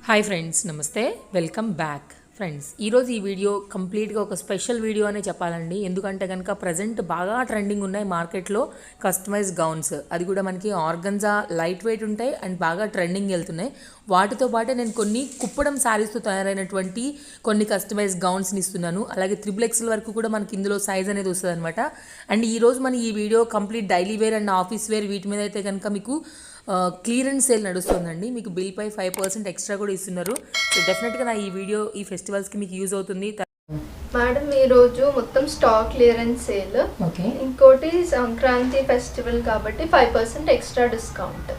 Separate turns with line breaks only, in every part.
Hi friends, నమస్తే, welcome back. Friends, ఈరోజు ఈ వీడియో కంప్లీట్గా ఒక స్పెషల్ వీడియో అనే చెప్పాలండి. ఎందుకంటే కనుక ప్రజెంట్ బాగా ట్రెండింగ్ ఉన్నాయి మార్కెట్లో కస్టమైజ్ గౌన్స్. అది కూడా మనకి ఆర్గన్జా లైట్ వెయిట్ ఉంటాయి అండ్ బాగా ట్రెండింగ్ వెళ్తున్నాయి. వాటితో పాటే నేను కొన్ని కుప్పడం శారీస్తో తయారైనటువంటి కొన్ని కస్టమైజ్ గౌన్స్ని ఇస్తున్నాను. అలాగే XXL వరకు కూడా మనకి ఇందులో సైజ్ అనేది వస్తుంది అనమాట. అండ్ ఈరోజు మన ఈ video complete daily wear and office wear వీటి మీద అయితే కనుక మీకు క్లియరెన్స్ సేల్ నడుస్తుందండి. మీకు బిల్పై 5% ఎక్స్ట్రా కూడా ఇస్తున్నారు. సో డెఫినెట్గా నా ఈ వీడియో ఈ ఫెస్టివల్స్కి మీకు యూజ్ అవుతుంది.
మేడం ఈరోజు మొత్తం స్టాక్ క్లియరెన్స్ సేల్.
ఓకే,
ఇంకోటి సంక్రాంతి ఫెస్టివల్ కాబట్టి 5% extra discount.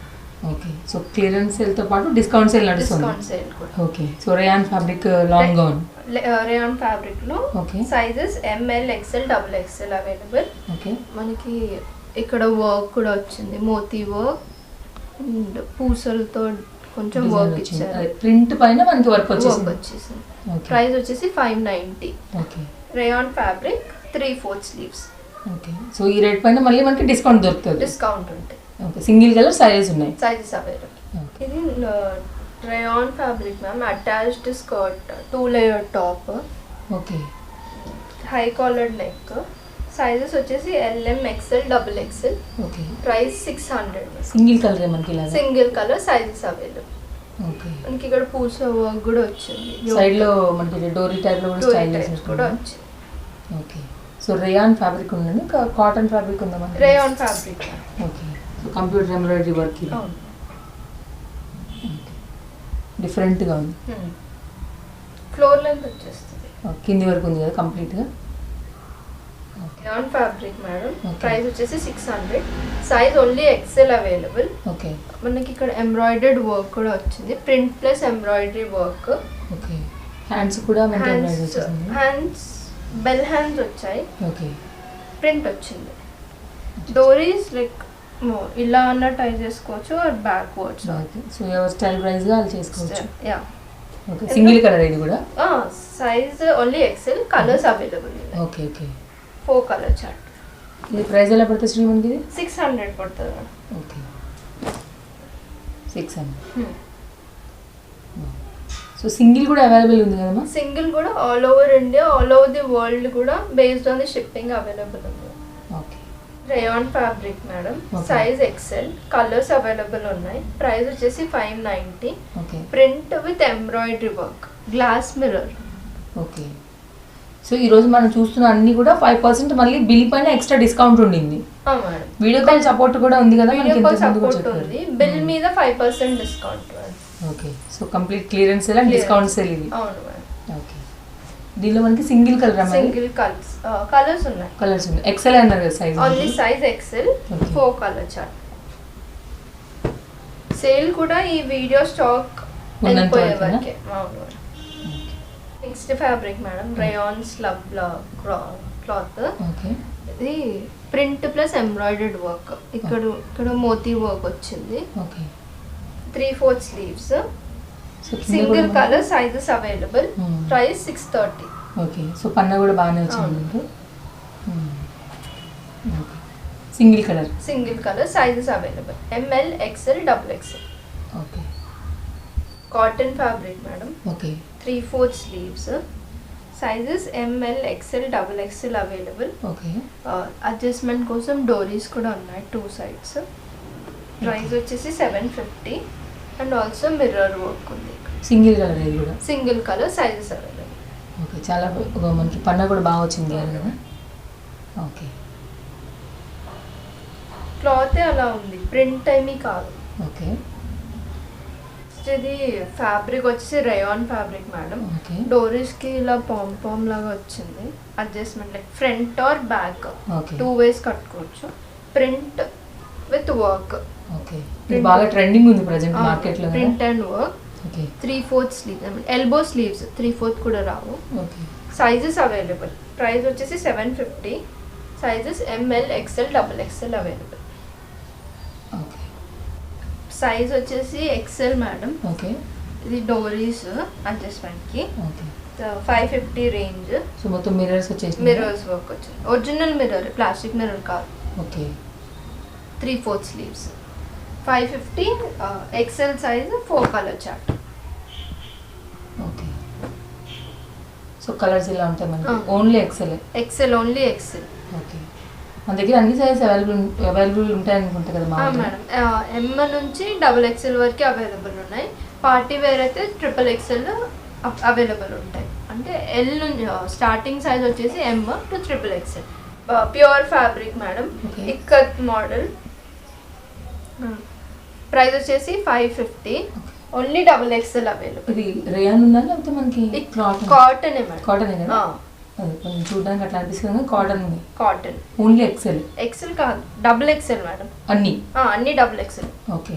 Okay, so clearance సేల్తో పాటు డిస్కౌంట్ సేల్ నడుస్తుంది.
డిస్కౌంట్ సేల్ కూడా.
Okay, so rayon fabric long gown.
Rayon fabric లో sizes ML XL XXL available.
Okay,
మనకి ఇక్కడ వర్క్ కూడా వచ్చింది, మోతీ వర్క్ అండ్ పూసలతో కొంచెం వర్క్ ఇచ్చారు.
ప్రింట్ పైన మనకి వర్క్
వచ్చేసింది. Price
Okay.
వచ్చేసి 590.
Okay,
rayon fabric 3/4 sleeves.
Okay, so ఈ రేట్ పైన మళ్ళీ మనకి డిస్కౌంట్ దొరుకుతుంది.
డిస్కౌంట్ ఉంటాయి.
ఓకే, సింగిల్ కలర్ సైజెస్ ఉన్నాయి.
Sizes available. ఇది rayon fabric ma'am, attached skirt, 2 layer top.
Okay,
high collared neck. Sizes వచ్చేసి LM XL XXL.
Okay,
price 600.
Single colour మనకి ఇలా.
Single colour sizes available.
Okay,
మనకి ఇక్కడ పూస work కూడా వచ్చింది.
సైడ్ లో మనకి డోరీ టైప్ లో కూడా స్టైల్
కూడా వచ్చింది.
ఓకే, సో రేయాన్ ఫ్యాబ్రిక్ ఉందండి, కాటన్ ఫ్యాబ్రిక్ ఉందా మనకి?
Rayon fabric.
Okay, so computer embroidery work డిఫరెంట్గా ఉంది.
ఫ్లోర్ లెంత్ వచ్చేస్తుంది.
కింది వరకు ఉంది కదా కంప్లీట్గా.
రేయాన్ ఫ్యాబ్రిక్ మేడం, ప్రైస్ వచ్చేసి 600. Size only XL available.
Okay,
మనకి ఇక్కడ ఎంబ్రాయిడర్డ్ వర్క్ కూడా వచ్చింది, print plus embroidery work.
Okay, hands కూడా మనకి ఎంబ్రాయిడరీ వచ్చింది.
హ్యాండ్స్ బెల్ హ్యాండ్స్ వచ్చాయి.
ఓకే,
ప్రింట్ వచ్చింది. డోరీస్ లైక్ ఇలా అన్న టై చేసుకోవచ్చు ఆర్ బ్యాక్వర్డ్స్.
ఓకే, సో ఎవరి స్టైల్ ప్రైస్గా వాళ్ళు చేసుకోవచ్చు.
యా,
ఓకే, సింగిల్ కలర్ ఇది కూడా.
Size only XL. Colours available.
Okay, okay,
4 colour chart.
ఇది ప్రైస్ ఎలా పడుతుంది శ్రీ మనకి?
600 పడుతుంది.
ఓకే, 600. సో సింగిల్ కూడా అవైలబుల్ ఉంది కదమ్మా?
సింగిల్ కూడా all over India, all over the world కూడా based on the shipping available ఉంది.
Okay,
rayon fabric madam, size XL. Colours available ఉన్నాయి. ప్రైస్ వచ్చేసి 590.
Okay,
print with embroidery work, glass mirror.
Okay, so ఈరోజు మనం చూస్తున్న అన్ని కూడా 5% మళ్ళీ బిల్ పైన ఎక్స్ట్రా డిస్కౌంట్ ఉండింది.
మేడం,
వీడియో కాల్ సపోర్ట్ కూడా ఉంది కదా మనకి?
వీడియో కాల్ సపోర్ట్ ఉంది. బిల్ మీద 5% discount.
Okay, so complete clearance sale and discount sale ఇది.
అవును మేడం.
ఓకే, దీనిలో మనకి సింగిల్ కలర్ అమ్మాయి?
సింగిల్ కలర్స్ ఉన్నాయి.
కలర్స్ ఉన్నాయి. XL అన్నారు కదా size?
Only size XL. 4 colour chart. Sale కూడా ఈ వీడియో స్టాక్ వెళ్ళిపోయే వరకే. అవును. Next fabric madam, rayon slub cloth.
Okay,
ఇది ప్రింట్ ప్లస్ ఎంబ్రాయిడర్డ్ వర్క్. ఇక్కడ మోతీ వర్క్ వచ్చింది.
Okay,
3/4 sleeves. Single colour sizes available. Price 630.
Okay, so పన్న కూడా బాగానే వచ్చింది. Okay, single
colour sizes available. ML XL XXL.
Okay,
cotton fabric madam.
Okay,
3/4 sleeves. Sizes ML XL XXL available.
Okay,
adjustment కోసం డోరీస్ కూడా ఉన్నాయి 2 sides. Price వచ్చేసి 750. And also mirror work ఉంది.
Single colour ఇది కూడా.
Single colour sizes available.
Okay, చాలా మనకి పన్న కూడా బాగా వచ్చింది కదా. ఓకే,
క్లాత్ అలా ఉంది, ప్రింట్ ఏమీ కాదు.
ఓకే,
ఇది ఫ్యాబ్రిక్ వచ్చేసి రేయాన్ ఫ్యాబ్రిక్ మేడం.
ఓకే,
డోరీస్ కి ఇలా పామ్ లాగా వచ్చింది. Adjustment like front or back
okay,
2 ways కట్టుకోవచ్చు. Print with work.
ఓకే, ఇది బాగా ట్రెండింగ్ ఉంది ప్రెజెంట్ మార్కెట్ లో.
Print and work.
Okay,
3/4 sleeves, elbow sleeves 3/4 కూడా రావు.
Okay,
sizes available. ప్రైస్ వచ్చేసి 750. Sizes ML XL XXL available.
Okay,
size వచ్చేసి XL madam.
Okay,
ఇది డోరీస్ అడ్జస్ట్మెంట్ కి.
Okay,
550 range.
సో మొత్తం మిర్రర్స్ వచ్చేసి
మిర్రర్స్ వర్క్ వచ్చింది. ఒరిజినల్ మిర్రర్, ప్లాస్టిక్ మిర్రర్ కాదు.
Okay,
3/4 sleeves. 550. XL size 4 colour chart.
So colours ఇలా ఉంటాయి మనకి, only XL.
XL, only XL.
Okay, మన దగ్గర అన్ని సైజెస్ అవైలబుల్ ఉంటాయి అనుకుంటా కదా
మేడం. ఎం నుంచి XXL వరకు అవైలబుల్ ఉన్నాయి. పార్టీ వేర్ అయితే XXL అవైలబుల్ ఉంటాయి. అంటే ఎల్ నుంచి స్టార్టింగ్ సైజ్ వచ్చేసి M to XXL. Pure fabric madam, ikat model. Price వచ్చేసి 550. Only XXL available.
ఇది రేయాన్ ఉందా లేకపోతే మనకి
కాటన్ మేడం?
కాటన్ కదా, కొంచెం చూడడానికి అట్లా అనిపిస్తుంది. కాటన్ ఉంది,
కాటన్.
Only XL.
ఎక్సెల్ కాదు, XXL మేడం.
అన్ని
XXL.
Okay,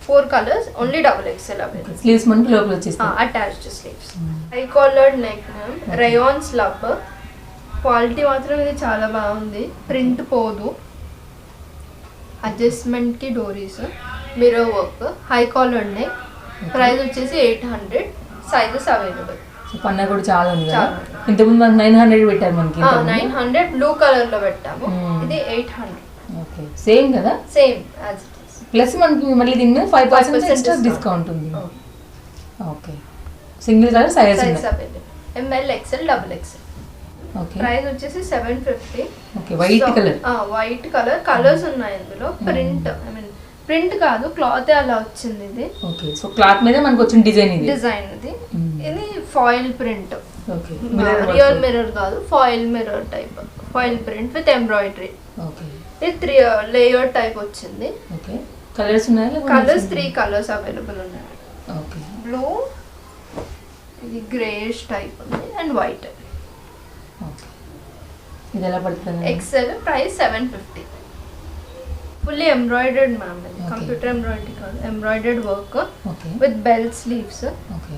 4 colours, only XXL available.
Sleeves మనకి లోపల వచ్చేస్తాయి,
attached sleeves. High collared neck ma'am, rayon slub. Quality మాత్రం ఇది చాలా బాగుంది, ప్రింట్ పోదు. అడ్జస్ట్మెంట్ కి డోరీస్, mirror work, high collared neck. Price వచ్చేసి 800. Sizes available.
పన్నా కూడా చాలా ఉంది కదా. ఇంతకుముందు మనకి 900 పెట్టారు మనకి.
900 బ్లూ కలర్ లో పెట్టాము. ఇది 800.
ఓకే, సేమ్ కదా,
same as it is.
Plus మనకి మళ్ళీ దీని మీద 5% ఎక్స్ట్రా డిస్కౌంట్ ఉంది. Okay, single colour size
available. ML, XL, XXL.
Okay,
price వచ్చేసి 750.
Okay, white colour.
White colour colours ఉన్నాయి ఇందులో. ప్రింట్, ఐ మీన్ ప్రింట్ కాదు, క్లాత్ అలా వచ్చింది ఇది.
ఓకే, సో క్లాత్ మీద మనకు వచ్చిన డిజైన్ ఇది.
ఇది foil print.
Okay,
real mirror కాదు, foil mirror type. Foil print with embroidery.
Okay,
ఇది 3 లేయర్ టైప్ వచ్చింది.
ఓకే, కలర్స్ ఉన్నాయా?
కలర్స్ 3 కలర్స్ అవైలబుల్ ఉన్నాయి.
ఓకే,
బ్లూ, ఇది గ్రేష్ టైప్ ఉంది, అండ్ వైట్.
ఓకే, ఇది ఎలా పడుతుంది?
XL. Price 750. Fully embroidered ma'am. Computer embroidery కాదు, embroidered work with bell sleeves.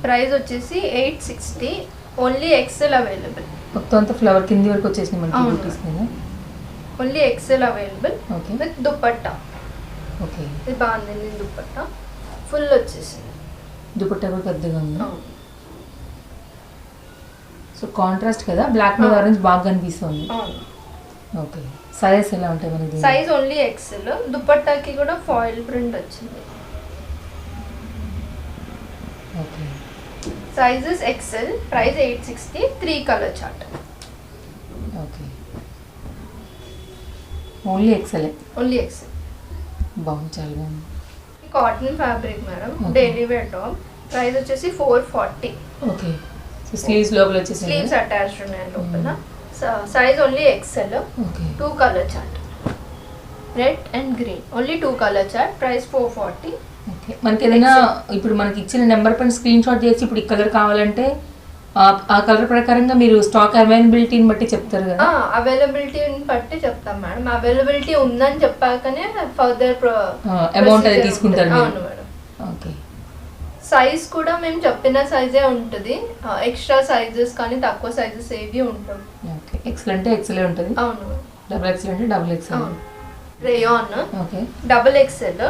Price వచ్చేసి 860. Only XL available.
మొత్తం అంతా ఫ్లవర్ కింది వరకు వచ్చేసింది మనకి బూటీస్ మీద.
Only XL available with dupatta.
Okay,
ఇది బాగుంది దుపట్టా, ఫుల్ వచ్చేసింది.
దుపట్టా కూడా పెద్దగా ఉంది. సో కాంట్రాస్ట్ కదా, బ్లాక్ మీద ఆరెంజ్ బాగా కనిపిస్తుంది. ఓకే, సైజెస్ ఎలా ఉంటాయి మనకి?
Size only XL. దుపట్టాకి కూడా ఫాయిల్ ప్రింట్ వచ్చింది.
Okay,
sizes XL. Price 860. 3 colour chart.
Okay, only XL.
Only XL.
బాగుంది, చాలా బాగుంది.
Cotton fabric madam, daily wear top. Price వచ్చేసి 440.
ఓకే, సో స్లీవ్స్ లోపల వచ్చేసి
స్లీవ్స్ అటాచ్డ్ ఉన్నాయి లోపల. Size only XL. 2 colour chart, red and green. Only 2 colour chart. Price 440.
Okay, మనకి ఏదైనా ఇప్పుడు మనకి ఇచ్చిన నెంబర్ పైన స్క్రీన్ షాట్ చేసి ఇప్పుడు ఈ కలర్ కావాలంటే ఆ కలర్ ప్రకారంగా మీరు స్టాక్ అవైలబిలిటీని బట్టి చెప్తారు కదా?
అవైలబిలిటీని బట్టి చెప్తాం మేడం. అవైలబిలిటీ ఉందని చెప్పాకనే ఫర్దర్
అమౌంట్ అది తీసుకుంటారు.
అవును మేడం.
ఓకే,
సైజ్ కూడా మేము చెప్పిన సైజే ఉంటుంది. ఎక్స్ట్రా సైజెస్ కానీ తక్కువ సైజెస్ ఏవి ఉంటాం.
ఓకే, XL అంటే XL ఉంటుంది.
అవును.
XXL అంటే XXL.
రేయాన్.
Okay,
XXL.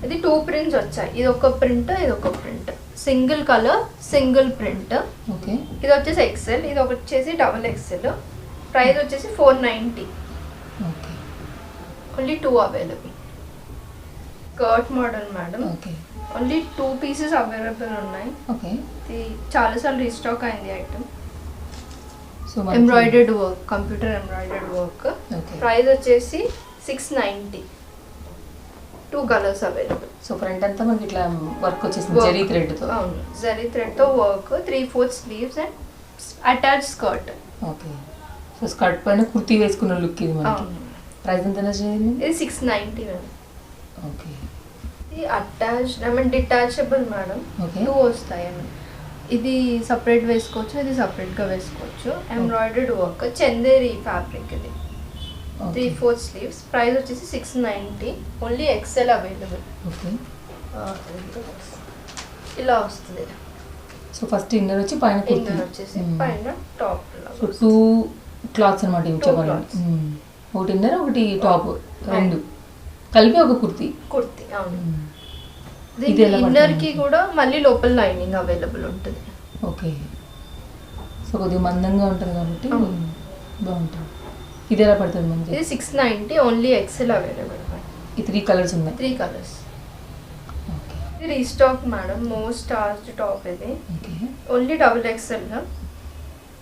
ఇది 2 ప్రింట్స్ వచ్చాయి. ఇది ఒక ప్రింట్, ఇది ఒక print. Single colour, single print.
Okay,
ఇది వచ్చేసి XL, ఇది వచ్చేసి XXL. ప్రైస్ వచ్చేసి 490.
Okay,
only 2 available. Skirt model madam.
Okay,
only 2 pieces available ఉన్నాయి.
ఓకే,
ఇది చాలాసార్లు రీస్టాక్ అయింది item.
So
embroidered work, computer embroidered work. Price వచ్చేసి 690. 2 కలర్స్ అవైలబుల్.
సో ఫ్రంట్ అంతా మనకి ఇట్లా వర్క్ వచ్చేసింది జరీ థ్రెడ్ తో.
అవును, జరీ థ్రెడ్ తో work. 3/4 sleeves and attach skirt.
Okay, so skirt పైన కుర్తీ వేసుకున్న లుక్ ఇది మనకి. ప్రైస్ ఎంత చేయండి?
ఇది 690 మేడం.
ఓకే,
ఇది attached, I mean detachable madam. 2 వస్తాయి. ఇది సపరేట్ వేసుకోవచ్చు, ఇది సపరేట్ గా వేసుకోవచ్చు. Embroidered work, Chanderi fabric. ఇది 3/4 స్లీవ్స్. ప్రైస్ వచ్చేసి 690. Only XL available.
ఓకే,
ఇలా వస్తుంది.
సో ఫస్ట్ ఇన్నర్ వచ్చి పైన
ఇన్నర్ వచ్చేసి పైన టాప్.
సో 2 క్లాత్స్ అన్నమాట ఇవి చెప్పాలి. ఒకటి ఇన్నర్, ఒకటి టాప్, 2 కలిపి ఒక కుర్తీ.
అవును. ఇన్నర్ కి కూడా మళ్ళీ లోపల లైనింగ్ అవైలబుల్ ఉంటుంది.
ఓకే, సో కొద్దిగా మందంగా ఉంటుంది కాబట్టి బాగుంటుంది. ఇది ఎలా పడుతుంది మనకి?
ఇది 690. Only XL available.
ఈ 3 కలర్స్ ఉన్నాయి.
3 కలర్స్.
ఓకే,
ఇది restock madam, most arched top. ఇది only XXL.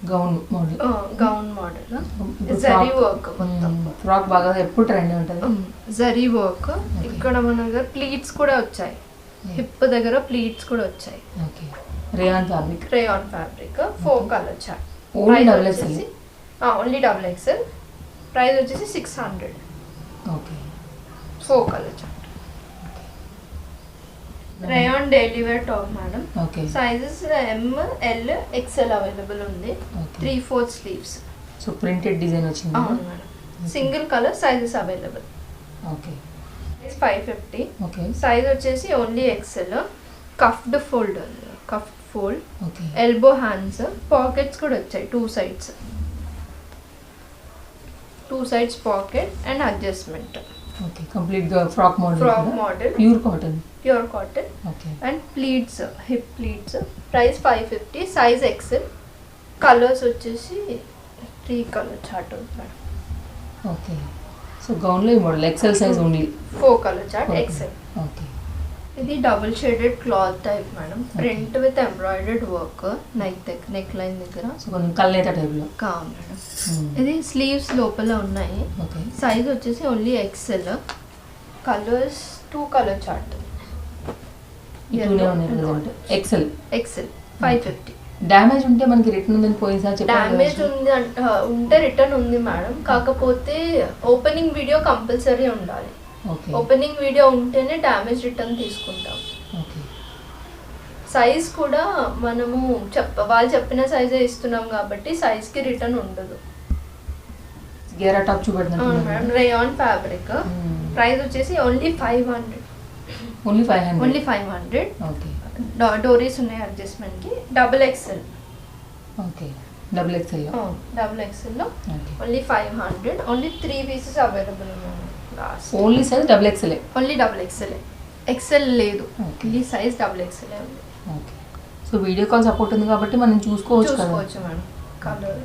Gown model.
Gown model zari work మొత్తం.
ఫ్రాక్ బాగా ఎప్పుడు ట్రెండ్ ఉంటుంది.
జరీ వర్క్. ఇక్కడ మన దగ్గర ప్లీట్స్ కూడా వచ్చాయి, హిప్ దగ్గర ప్లీట్స్ కూడా వచ్చాయి.
Okay. Rayon fabric.
4 colour chart.
Only double XL.
Only double XL. Price వచ్చేసి 600.
Okay.
4 colour chart. Rayon daily wear top madam.
Okay.
Sizes M, L, XL available ఉంది. 3/4 స్లీవ్స్.
సో ప్రింటెడ్ డిజైన్ వచ్చింది.
అవును madam. Single colour sizes available.
Okay.
550.
Okay.
Size వచ్చేసి only XL. Cuffed fold, cuffed fold.
Okay.
Elbow hands, pockets కూడా వచ్చాయి 2 sides. 2 sides pocket and adjustment.
Okay. Complete గా frock model. Pure cotton.
Okay. And pleats, hip pleats. Price 550. Size XL. Colours వచ్చేసి 3 colour chart ఉంది.
Okay. So gown లో ఈ model XL size only.
4 colour chart XL.
Okay.
ఇది double shaded cloth type madam. Print with embroidered work neck line దగ్గర.
So కొంచెం కల్నేత type లో.
Madam. ఇది స్లీవ్స్ లోపల ఉన్నాయి.
ఓకే.
సైజ్ వచ్చేసి only XL. Colours 2 colour chart.
XL.
550.
Damage ఉంటే మనకి రిటర్న్ ఉందని పోయినసారి చెప్పారు.
డ్యామేజ్ ఉంది ఉంటే రిటర్న్ ఉంది మేడం. కాకపోతే ఓపెనింగ్ వీడియో కంపల్సరీ ఉండాలి. ఓపెనింగ్ వీడియో ఉంటేనే డ్యామేజ్ రిటర్న్ తీసుకుంటాం. సైజ్ కూడా మనము వాళ్ళు చెప్పిన సైజే ఇస్తున్నాం కాబట్టి సైజ్ కి రిటర్న్ ఉండదు.
గేరా టాప్ చూపెడుతున్నాను
మేడం. Rayon fabric. ప్రైస్ వచ్చేసి ఓన్లీ 500.
ఓన్లీ
500.
ఓకే.
డోరీస్ ఉన్నాయి అడ్జస్ట్మెంట్ కి. Double XL.
Okay. Double XL లో.
ఓన్లీ 500. ఓన్లీ 3 పీసెస్ అవైలబుల్ ఉన్నాయి.
Only size double XL.
Only double XL. XL లేదు. ఓన్లీ సైజ్ డబుల్ XL ఉంది.
Okay. So video call support ఉంది కాబట్టి మనం చూసుకోవచ్చు
మేడం. కలర్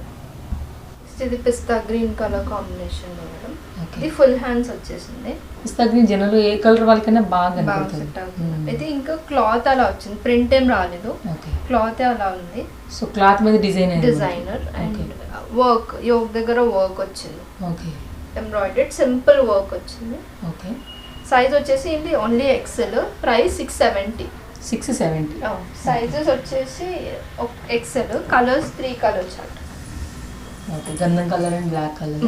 ఇది పిస్తా గ్రీన్ కలర్ కాంబినేషన్ లో మేడం. ఇది ఫుల్ హ్యాండ్స్ వచ్చేసింది.
పిస్తా గ్రీన్ జనరల్ ఏ కలర్ వాళ్ళకైనా బాగా
కనిపిస్తుంది. ఇది ఇంకా క్లాత్ అలా వచ్చింది, ప్రింట్ ఏం రాలేదు. క్లాత్ అలా ఉంది.
సో క్లాత్ మీద
డిజైనర్ అండ్ వర్క్ యోక్ దగ్గర వర్క్ వచ్చింది.
ఓకే.
ఎంబ్రాయిడర్డ్ సింపుల్ వర్క్ వచ్చింది.
ఓకే.
సైజ్ వచ్చేసి ఇది ఓన్లీ XL. ప్రైస్ 670. సైజెస్ వచ్చేసి XL. Colours 3 colour chart.
Okay. గంధం colour and black colour,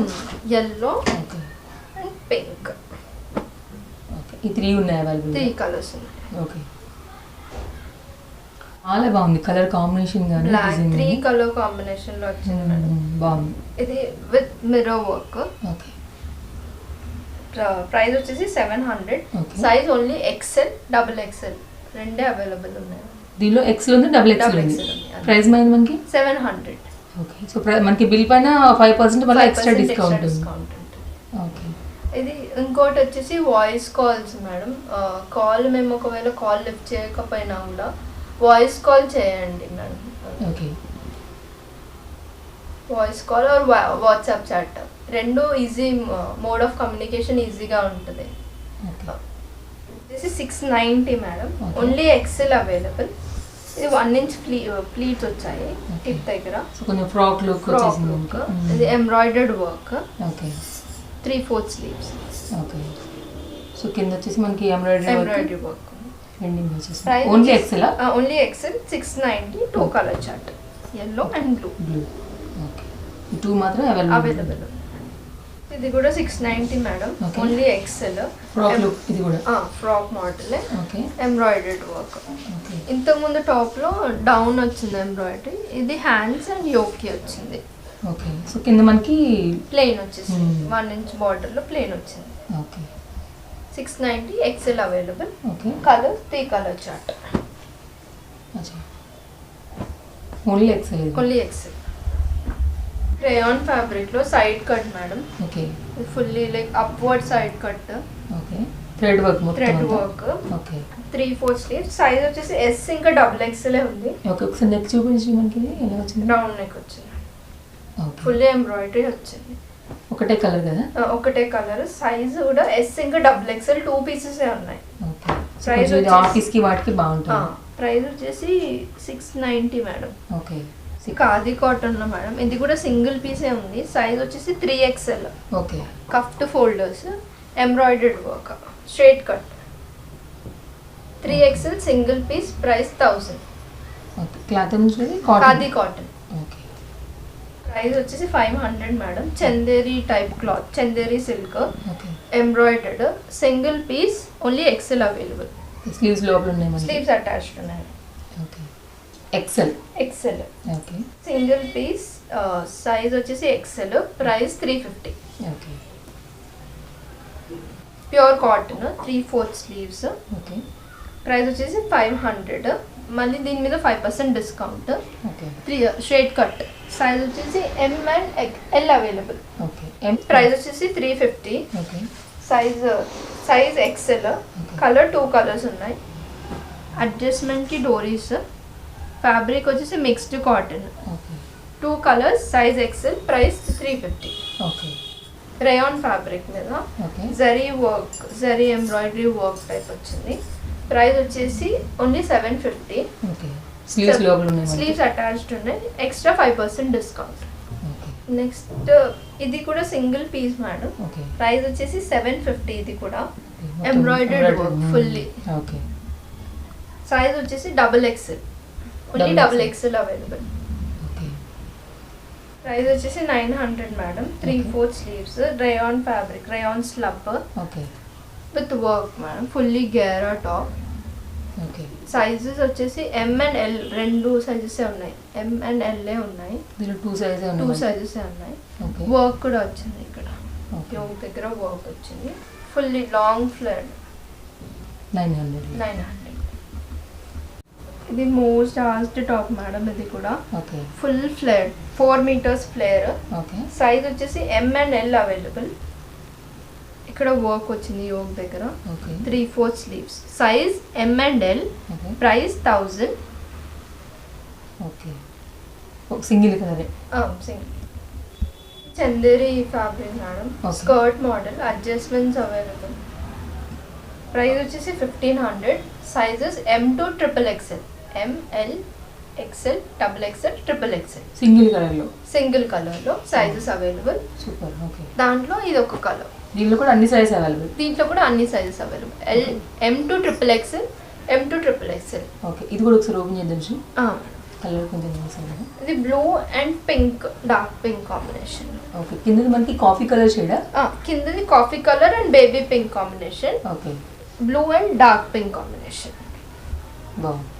yellow
and
pink.
Okay. ఈ 3 ఉన్నాయి అవైలబుల్.
3 కలర్స్ ఉన్నాయి.
ఓకే. చాలా బాగుంది కలర్ కాంబినేషన్ గాని.
బ్లాక్ 3 కలర్ కాంబినేషన్ లో వచ్చింది మేడం.
బాగుంది.
ఇది with mirror work.
Okay.
Price వచ్చేసి 700. Size only XL, double XL రెండే అవైలబుల్ ఉన్నాయి.
దీనిలో XL ఉంది, డబుల్ XL ఉంది. ప్రైస్ మైంది మనకి
700.
ఓకే. సో మనకి బిల్ పైన 5% మళ్ళీ ఎక్స్ట్రా డిస్కౌంట్
ఉంటుంది.
ఓకే.
ఇది ఇంకోటి వచ్చేసి వాయిస్ కాల్స్ మేడం. కాల్ మేము ఒకవేళ కాల్ లిఫ్ట్ చేయకపోయినా కూడా వాయిస్ కాల్ చేయండి madam.
Okay.
Voice call or WhatsApp chat రెండు ఈజీ మోడ్ ఆఫ్ కమ్యూనికేషన్ ఈజీగా ఉంటుంది. ఇది 690 మేడం. Only XL available. ఇది 1 ఇంచ్ ప్లీట్స్ వచ్చాయి హిప్ దగ్గర.
కొంచెం ఫ్రాక్ లుక్.
ఇది embroidered work.
Okay.
3/4 sleeves.
Okay. So కింద వచ్చేసి మనకి ఎంబ్రాయిడరీ వర్క్. ఎండింగ్ వచ్చేసి only XL.
Only XL 690. 2 colour chart, yellow and blue.
Okay. ఈ 2 మాత్రం అవైలబుల్.
ఇది కూడా 690 madam. Only XL.
Frock look. ఇది కూడా
frock model.
Okay.
Embroidered work. ఇంతకు ముందు టాప్ లో డౌన్ వచ్చింది ఎంబ్రాయిడరీ. ఇది హ్యాండ్స్ అండ్ యోకి వచ్చింది.
ఓకే. సో కింద మనకి
ప్లెయిన్ వచ్చేసింది. 1 ఇంచ్ బార్డర్ లో ప్లెయిన్ వచ్చింది.
Okay.
690. XL available.
Okay.
Colour 3 colour chart.
Only XL.
Only XL. Rayon fabric లో side cut madam.
Okay.
Fully like upward side cut.
Okay. Thread work మొత్తం.
Thread work.
Okay.
3/4 sleeves. Size వచ్చేసి S ఇంకా double XL ఉంది.
ఓకే. ఒకసారి neck చూపించి మనకి ఎలా వచ్చింది.
రౌండ్ నెక్ వచ్చింది.
ఓకే.
ఫుల్ ఎంబ్రాయిడరీ వచ్చింది.
ఒకటే కలర్ కదా.
ఒకటే కలర్. సైజ్ కూడా S ఇంకా డబుల్ XL 2 పీసెస్ ఉన్నాయి.
ఓకే.
ప్రైస్
ఆఫీస్ కి వాటికి బాగుంటుంది.
ప్రైస్ వచ్చేసి 690 మేడం.
ఓకే.
ఖాదీ కాటన్ లో మేడం, ఇది కూడా సింగిల్ పీసే ఉంది. సైజ్ వచ్చేసి 3XL.
Okay.
Cuffed folders, embroidered work, straight cut. 3XL single piece, price 1000.
Okay. Cloth నుంచి
ఖాదీ కాటన్.
ఓకే.
ప్రైస్ వచ్చేసి 500 madam. Chanderi type cloth, Chanderi silk,
okay.
Embroidered, single piece, only XL available.
Sleeves లోపల ఉన్నాయి.
Sleeves attached ఉన్నాయి.
Okay. XL. Okay.
Single piece, size వచ్చేసి XL, price 350.
Okay.
Pure cotton, 3/4 sleeves,
okay.
Price వచ్చేసి 500. మళ్ళీ దీని మీద 5% discount.
Okay.
Straight cut, size వచ్చేసి M and L available.
Okay.
Price వచ్చేసి 350.
Okay.
Size XL. Colour 2 colours ఉన్నాయి. అడ్జస్ట్మెంట్కి డోరీస్. ఫ్యాబ్రిక్ వచ్చేసి mixed cotton,
okay.
2 colours, size XL, price 350.
Okay.
Rayon fabric మీద
okay.
Zari embroidery work type వచ్చింది. Price వచ్చేసి only 750.
Okay. Sleeves లోపల ఉన్నాయి.
స్లీవ్స్ అటాచ్డ్ ఉన్నాయి. Extra 5% discount.
ఓకే.
నెక్స్ట్ ఇది కూడా single piece madam.
Okay.
Price వచ్చేసి 750. ఇది కూడా embroidered work fully.
Okay.
Size వచ్చేసి XXL, only XXL available.
Okay.
Price వచ్చేసి 900 madam. 3/4 sleeves, rayon fabric, rayon slub
okay.
With work madam, fully గేరా top.
Okay.
Sizes వచ్చేసి M and L, 2 sizes ఉన్నాయి. M and L ఉన్నాయి.
దీనిలో 2 sizes ఉన్నాయి.
2 sizes ఉన్నాయి.
Okay.
Work కూడా వచ్చింది ఇక్కడ.
ఓకే.
యోగ్ దగ్గర వర్క్ వచ్చింది. Fully long flared,
900.
ఇది మోస్ట్ ఆస్డ్ టాప్ మేడం. ఇది కూడా
okay.
Full flared, 4 meters flare.
Okay.
Size వచ్చేసి M and L అవైలబుల్. ఇక్కడ వర్క్ వచ్చింది యోగ్ దగ్గర.
Okay.
3/4 sleeves, size M and L,
okay.
Price 1000.
Okay. ఒక single colour.
Single Chanderi fabric madam.
Okay.
Skirt model, adjustments available. Price వచ్చేసి 1500. Sizes M to XXL, M, L, XL, XXL, XXL.
Single కలర్లో.
Single కలర్లో sizes available.
Super. Okay.
దాంట్లో ఇది ఒక colour.
దీనిలో కూడా అన్ని సైజెస్ అవైలబుల్.
దీంట్లో కూడా అన్ని sizes available. M to XXL, M to XXL.
Okay. ఇది కూడా ఒకసారి ఓపెన్ చేద్దాం. కలర్ కొంచెం చూసాను.
ఇది blue and pink, dark pink combination.
Okay. కిందది మనకి కాఫీ కలర్ షేడా?
కిందది coffee colour and baby pink combination.
Okay.
Blue and dark pink combination.
బాగుంది.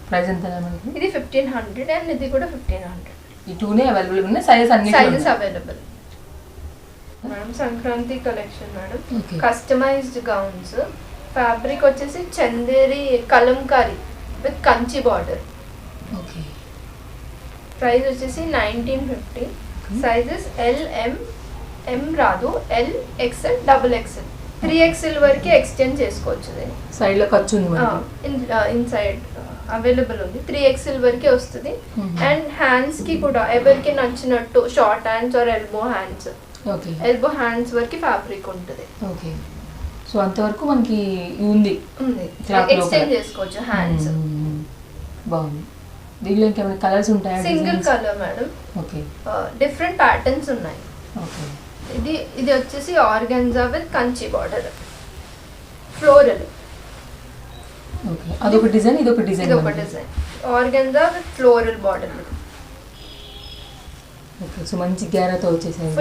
ప్రైస్ ఎంత మనకి?
ఇది 1500 అండ్ ఇది కూడా 1500.
ఈ 2నే అవైలబుల్ ఉన్నాయి. సైజెస్ అన్ని
sizes available madam. Sankranti collection madam.
Okay.
Customized gowns. Fabric వచ్చేసి Chanderi Kalamkari with Kanchi border.
Okay.
Price వచ్చేసి 1950. సైజెస్ L, M రాదు, L, XL, XXL. 3XL వరకు ఎక్స్టెండ్ చేసుకోవచ్చు. దీన్ని
సైడ్ లో ఖర్చు ఉంది మనకి.
ఇన్సైడ్ అవైలబుల్ ఉంది. 3XL వరకే వస్తుంది. అండ్ హ్యాండ్స్ కి కూడా ఎవరికి నచ్చినట్టు short hands or elbow hands.
Okay.
Elbow hands వరకు ఫ్యాబ్రిక్ ఉంటుంది.
ఓకే. సో అంతవరకు మనకి ఉంది.
ఎక్స్టెండ్ చేసుకోవచ్చు హ్యాండ్స్.
బాగుంది. దీనిలో ఇంకేమైనా కలర్స్ ఉంటాయా?
Single colour madam.
Okay.
Different patterns ఉన్నాయి.
ఓకే.
ఇది వచ్చేసి organza with Kanchi border, floral.
Okay. అదొక డిజైన్, ఇదొక డిజైన్.
ఇదొక design, organza with floral border.
Okay. So మంచి గేరాతో వచ్చేసాయి.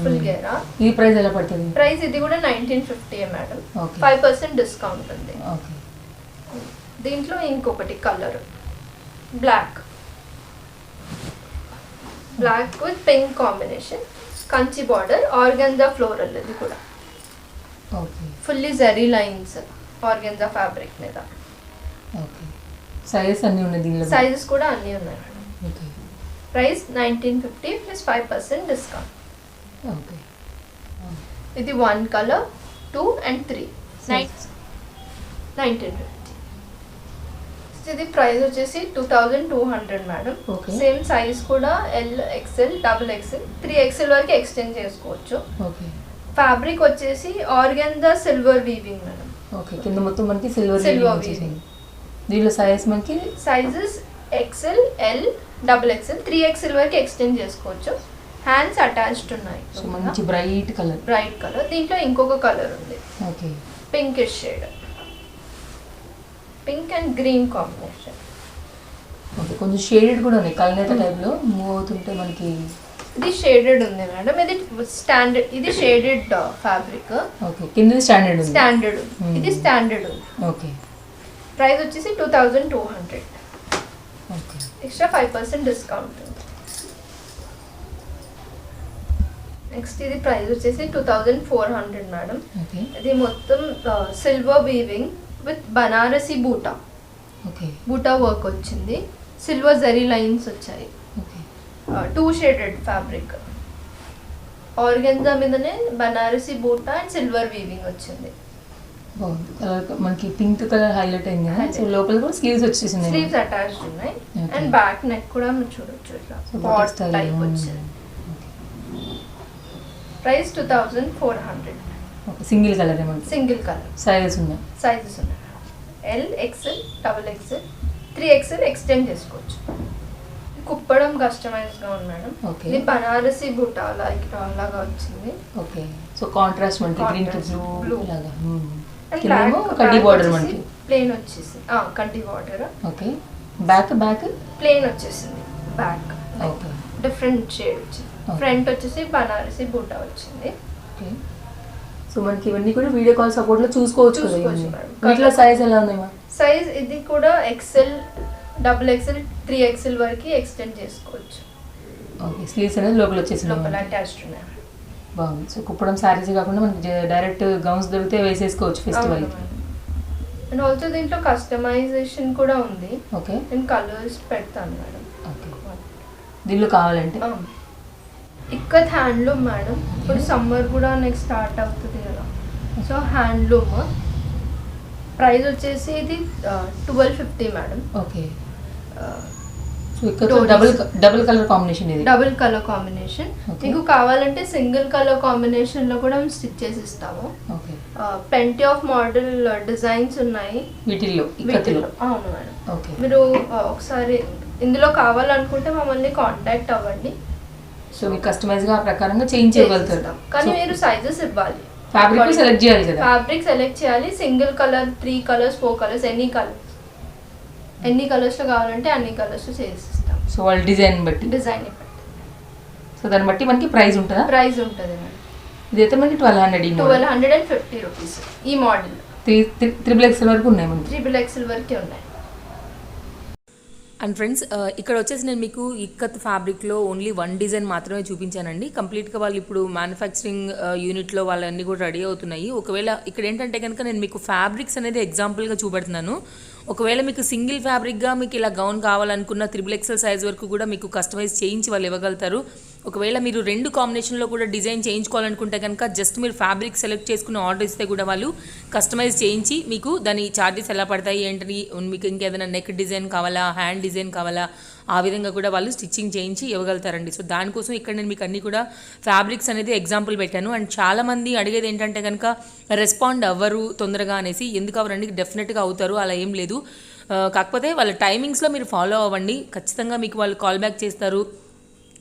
ఫుల్ గేరా.
ఈ ప్రైస్ ఎలా పడుతుంది?
ప్రైస్ ఇది కూడా 1950 మేడం.
ఓకే.
5% డిస్కౌంట్ ఉంది.
ఓకే.
దీంట్లో ఇంకొకటి colour black with pink combination, Kanchi border, organza floral. ఇది కూడా
okay.
Fully zari lines organza fabric మీద.
ఓకే. సైజెస్ అన్నీ ఉన్నాయి దీనిలో.
సైజెస్ కూడా అన్నీ ఉన్నాయి.
Okay.
Price 1950 plus 5% discount.
Okay.
ఇది 1 కలర్, 2 and 3. 1950. ఇది ప్రైస్ వచ్చేసి 2200 మేడం. సేమ్ సైజ్ కూడా L, XL, XXL, 3XL వరకు ఎక్స్టెండ్ చేసుకోవచ్చు.
ఓకే.
ఫ్యాబ్రిక్ వచ్చేసి organza silver weaving madam.
Okay. కింద మొత్తం మనకి సిల్వర్ వీవింగ్ వచ్చేసింది. దీనిలో సైజ్ మనకి
sizes XL, L, XXL, 3XL వరకు ఎక్స్టెండ్ చేసుకోవచ్చు. హ్యాండ్స్ అటాచ్డ్ ఉన్నాయి.
సో మంచి బ్రైట్ కలర్.
దీంట్లో ఇంకొక కలర్ ఉంది,
okay,
pinkish shade, pink and green combination.
Okay, కొంచెం షేడెడ్ కూడా ఉన్నాయి, కల్నేత టైప్లో మూవ్ అవుతుంటే మనకి.
ఇది షేడెడ్ ఉంది మేడం, ఇది స్టాండర్డ్, ఇది షేడెడ్ ఫ్యాబ్రిక్.
ఓకే, కింద స్టాండర్డ్.
ఇది స్టాండర్డ్.
ఓకే,
ప్రైస్ వచ్చేసి 2200.
Okay,
extra 5% discount. నెక్స్ట్ ఇది ప్రైస్ వచ్చేసి 2400 మేడం.
ఓకే,
ఇది మొత్తం సిల్వర్ వీవింగ్ విత్ బనారసి బూటా.
ఓకే,
బూటా వర్క్ వచ్చింది, సిల్వర్ జరీ లైన్స్ వచ్చాయి.
ఓకే,
2 షేడెడ్ ఫ్యాబ్రిక్, ఆర్గెన్జా మీదనే బనారసి బూటా అండ్ సిల్వర్ వీవింగ్ వచ్చింది.
బాగుంది కలర్, మనకి పింక్ కలర్ హైలైట్ అయింది కదా. సో లోపల కూడా స్లీవ్స్ వచ్చేసింది,
స్లీవ్స్ అటాచ్డ్ ఉన్నాయి.
Okay.
అండ్ బ్యాక్ నెక్ కూడా మీరు చూడొచ్చు, ఇట్లా
So,
పాట్
boutique style.
టైప్ వచ్చింది. ప్రైస్ 2400.
ఓకే, సింగిల్ కలర్ ఏమంటే
సింగిల్ కలర్.
సైజెస్ ఉన్నాయి.
సైజెస్ ఉన్నాయి, L, XL, XXL, 3XL extend చేసుకోవచ్చు. కుప్పడం కస్టమైజ్ గా ఉంది మేడం.
Okay.
ఇది బనారసి బూటా అలాగా వచ్చింది.
ఓకే, సో కాంట్రాస్ట్ మనకి green to
Contrast,
blue
blue.
లాగా.
అండ్
కిందేమో కడ్డీ బార్డర్ మనకి.
ప్లేన్ వచ్చేసి కడ్డీ బార్డర్.
ఓకే, బ్యాక్
ప్లేన్ వచ్చేసింది, బ్యాక్
ఓకే,
డిఫరెంట్ షేడ్ వచ్చింది.
Okay.
ఫ్రంట్ వచ్చేసి బనారసి బూటా వచ్చింది.
ఓకే. సో మనకి ఇవన్నీ కూడా వీడియో కాల్ సపోర్ట్లో చూసుకోవచ్చు కదా.
చూసుకోవచ్చు
ఇవన్నీ.
మేడం.
వీటిలో సైజ్ ఎలా ఉన్నాయి మా?
సైజ్ ఇది కూడా XL, XXL, 3XL వరకు ఎక్స్టెండ్ చేసుకోవచ్చు.
ఓకే, స్లీవ్స్ అనేది లోపల వచ్చేసి
లోపల అటాచ్డ్ ఉన్నాయి.
బాగుంది. సో కుప్పడం శారీస్ కాకుండా మనకి డైరెక్ట్ గౌన్స్ దొరికితే వేసేసుకోవచ్చు ఫెస్టివల్.
అండ్ ఆల్సో దీంట్లో కస్టమైజేషన్ కూడా ఉంది.
ఓకే,
నేను కలర్స్ పెడతాను మేడం.
ఓకే, దీనిలో కావాలంటే
ఇక్కత్ హ్యాండ్లూమ్ మేడం. ఇప్పుడు సమ్మర్ కూడా నెక్స్ట్ స్టార్ట్ అవుతుంది కదా, సో హ్యాండ్లూమ్. ప్రైస్ వచ్చేసి ఇది 1250 మేడం.
ఓకే, సో ఇక్కడ డబుల్ కలర్ కాంబినేషన్ ఇది.
Double colour combination.
Okay.
మీకు కావాలంటే సింగిల్ కలర్ కాంబినేషన్ లో కూడా మేము స్టిచ్ చేసి ఇస్తాము.
Okay,
plenty of model designs ఉన్నాయి
వీటిల్లో
వీటిలో. అవును మేడం.
ఓకే,
మీరు ఒకసారి ఇందులో కావాలనుకుంటే మమ్మల్ని కాంటాక్ట్ అవ్వండి.
సో మీకు కస్టమైజ్ గా ఆ ప్రకారంగా చేంజ్ చేయగలుగుతారు.
చేసిస్తాం. కానీ మీరు సైజెస్ ఇవ్వాలి.
ఫ్యాబ్రిక్ సెలెక్ట్ చేయాలి కదా.
ఫ్యాబ్రిక్ సెలెక్ట్ చేయాలి. సింగిల్ కలర్, 3 కలర్స్, 4 కలర్స్, ఎన్ని కలర్స్ లో కావాలంటే అన్ని కలర్స్ చేసిస్తాం.
సో వాళ్ళ డిజైన్ బట్టి
డిజైన్
సో దాన్ని బట్టి మనకి ప్రైస్ ఉంటుందా?
ప్రైస్ ఉంటుంది మేడం.
ఇదైతే మనకి
1250 రూపీస్. ఈ మోడల్
3XL వరకు ఉన్నాయి మనకి.
3XL వరకే ఉన్నాయి.
అండ్ ఫ్రెండ్స్, ఇక్కడ వచ్చేసి నేను మీకు ఇక్కత్ ఫ్యాబ్రిక్లో ఓన్లీ 1 డిజైన్ మాత్రమే చూపించానండి. కంప్లీట్గా వాళ్ళు ఇప్పుడు మ్యానుఫ్యాక్చరింగ్ యూనిట్లో వాళ్ళన్నీ కూడా రెడీ అవుతున్నాయి. ఒకవేళ ఇక్కడ ఏంటంటే కనుక నేను మీకు ఫ్యాబ్రిక్స్ అనేది ఎగ్జాంపుల్గా చూపెడుతున్నాను. ఒకవేళ మీకు సింగిల్ ఫ్యాబ్రిక్గా మీకు ఇలా గౌన్ కావాలనుకున్న 3XL సైజ్ వరకు కూడా మీకు కస్టమైజ్ చేయించి వాళ్ళు ఇవ్వగలుగుతారు. ఒకవేళ మీరు 2 కాంబినేషన్లో కూడా డిజైన్ చేయించుకోవాలనుకుంటే కనుక జస్ట్ మీరు ఫ్యాబ్రిక్ సెలెక్ట్ చేసుకుని ఆర్డర్ ఇస్తే కూడా వాళ్ళు కస్టమైజ్ చేయించి మీకు దాని ఛార్జెస్ ఎలా పడతాయి ఏంటని, మీకు ఇంకేదైనా నెక్ డిజైన్ కావాలా, హ్యాండ్ డిజైన్ కావాలా, ఆ విధంగా కూడా వాళ్ళు స్టిచ్చింగ్ చేయించి ఇవ్వగలుగుతారండి. సో దానికోసం ఇక్కడ నేను మీకు అన్ని కూడా ఫ్యాబ్రిక్స్ అనేది ఎగ్జాంపుల్ పెట్టాను. అండ్ చాలామంది అడిగేది ఏంటంటే కనుక రెస్పాండ్ అవ్వరు తొందరగా అనేసి. ఎందుకు అవ్వరండి? డెఫినెట్గా అవుతారు, అలా ఏం లేదు. కాకపోతే వాళ్ళ టైమింగ్స్లో మీరు ఫాలో అవ్వండి. ఖచ్చితంగా మీకు వాళ్ళు కాల్ బ్యాక్ చేస్తారు.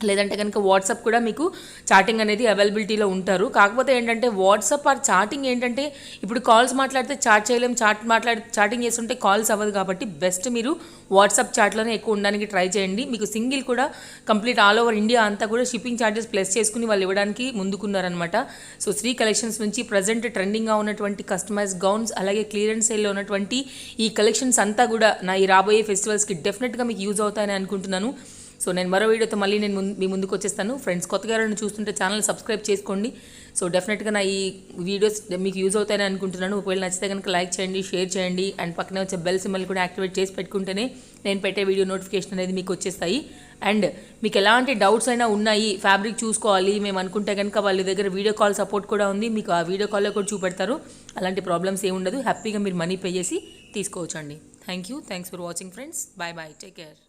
లేదంటే కనుక వాట్సాప్ కూడా మీకు చాటింగ్ అనేది అవైలబిలిటీలో ఉంటారు. కాకపోతే ఏంటంటే వాట్సాప్ ఆర్ చాటింగ్ ఏంటంటే ఇప్పుడు కాల్స్ మాట్లాడితే చాట్ చేయలేం, చాటింగ్ చేస్తుంటే కాల్స్ అవ్వదు. కాబట్టి బెస్ట్ మీరు వాట్సాప్ చాట్లోనే ఎక్కువ ఉండడానికి ట్రై చేయండి. మీకు సింగిల్ కూడా కంప్లీట్ ఆల్ ఓవర్ ఇండియా అంతా కూడా షిప్పింగ్ ఛార్జెస్ ప్లస్ చేసుకుని వాళ్ళు ఇవ్వడానికి ముందుకున్నారనమాట. సో శ్రీ కలెక్షన్స్ నుంచి ప్రజెంట్ ట్రెండింగ్గా ఉన్నటువంటి కస్టమైజ్ గౌన్స్ అలాగే క్లియరెన్స్ సేల్లో ఉన్నటువంటి ఈ కలెక్షన్స్ అంతా కూడా నా ఈ రాబోయే ఫెస్టివల్స్కి డెఫినెట్గా మీకు యూజ్ అవుతాయని అనుకుంటున్నాను. సో నేను మరో వీడియోతో మళ్ళీ నేను మీ ముందుకు వచ్చేస్తాను. ఫ్రెండ్స్, కొత్తగా ఎవరైనా చూస్తుంటే ఛానల్ సబ్స్క్రైబ్ చేసుకోండి. సో డెఫినెట్గా నా ఈ వీడియోస్ మీకు యూజ్ అవుతాయని అనుకుంటున్నాను. ఒకవేళ నచ్చితే కనుక లైక్ చేయండి, షేర్ చేయండి. అండ్ పక్కనే వచ్చే బెల్ సింబల్ కూడా యాక్టివేట్ చేసి పెట్టుకుంటేనే నేను పెట్టే వీడియో నోటిఫికేషన్ అనేది మీకు వచ్చేస్తాయి. అండ్ మీకు ఎలాంటి డౌట్స్ అయినా ఉన్నాయి, ఫ్యాబ్రిక్ చూసుకోవాలి మేము అనుకుంటే కనుక వాళ్ళ దగ్గర వీడియో కాల్ సపోర్ట్ కూడా ఉంది. మీకు ఆ వీడియో కాల్లో కూడా చూపెడతారు. అలాంటి ప్రాబ్లమ్స్ ఏమి ఉండదు. హ్యాపీగా మీరు మనీ పే చేసి తీసుకోవచ్చు అండి. Thanks for watching friends. Bye take care.